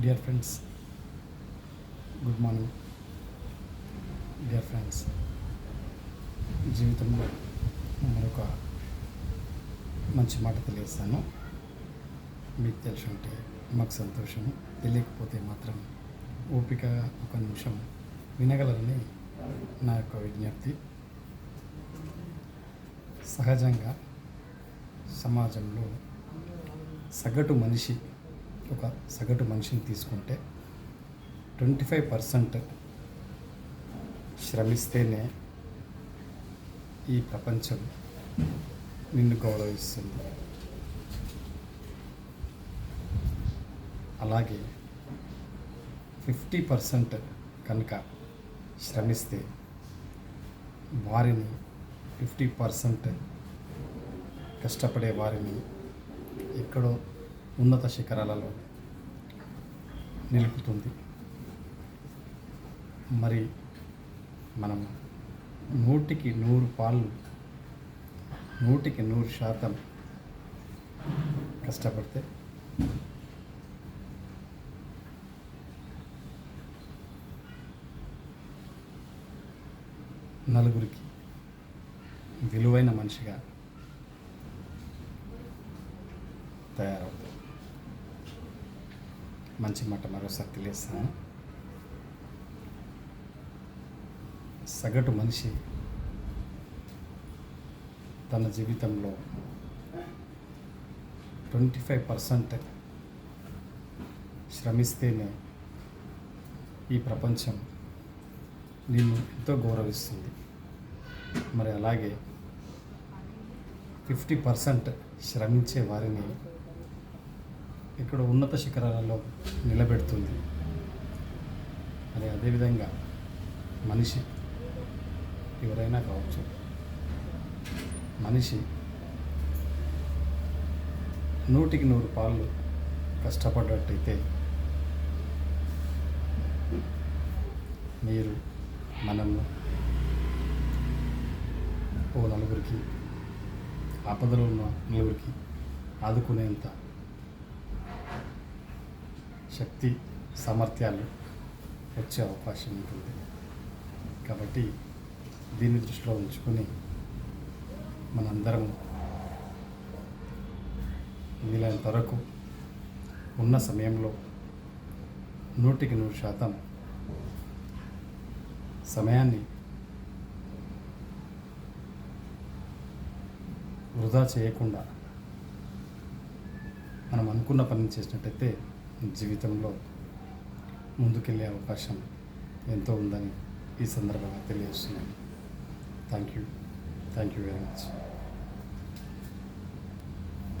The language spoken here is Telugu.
Dear friends, good morning. Dear friends, జీవితంలో మరొక మంచి మాట తెలియజేస్తాను. మీకు తెలిసి ఉంటే మాకు సంతోషం, తెలియకపోతే మాత్రం ఓపిక ఒక నిమిషం వినగలరని నా యొక్క విజ్ఞప్తి. సహజంగా సమాజంలో ఒక సగటు మనిషిని తీసుకుంటే 25% శ్రమిస్తేనే ఈ ప్రపంచం నిన్ను గౌరవిస్తుంది. అలాగే 50% కనుక శ్రమిస్తే వారిని 50% కష్టపడే వారిని ఎక్కడో ఉన్నత శిఖరాలలో నిలుపుతుంది. మరి మనం 100% కష్టపడితే నలుగురికి విలువైన మనిషిగా తయారవుతుంది. మంచి మాట మరోసారి తెలియస్తాను. సగటు మనిషి తన జీవితంలో 25% శ్రమిస్తేనే ఈ ప్రపంచం నిన్ను ఎంతో గౌరవిస్తుంది. మరి అలాగే 50% శ్రమించే వారిని ఇక్కడ ఉన్నత శిఖరాలలో నిలబెడుతుంది. మరి అదేవిధంగా మనిషి ఎవరైనా కావచ్చు, మనిషి 100% కష్టపడ్డట్టయితే మీరు మనము నలుగురికి, ఆపదలో ఉన్న నలుగురికి ఆదుకునేంత శక్తి సామర్థ్యాలు వచ్చే అవకాశం ఉంటుంది. కాబట్టి దీన్ని దృష్టిలో ఉంచుకొని మనందరం వీలైనంత వరకు ఉన్న సమయంలో 100% సమయాన్ని వృధా చేయకుండా మనం అనుకున్న పని చేసినట్టయితే జీవితంలో ముందుకెళ్ళే అవకాశం ఎంతో ఉందని ఈ సందర్భంగా తెలియజేస్తున్నాను. Thank you very much.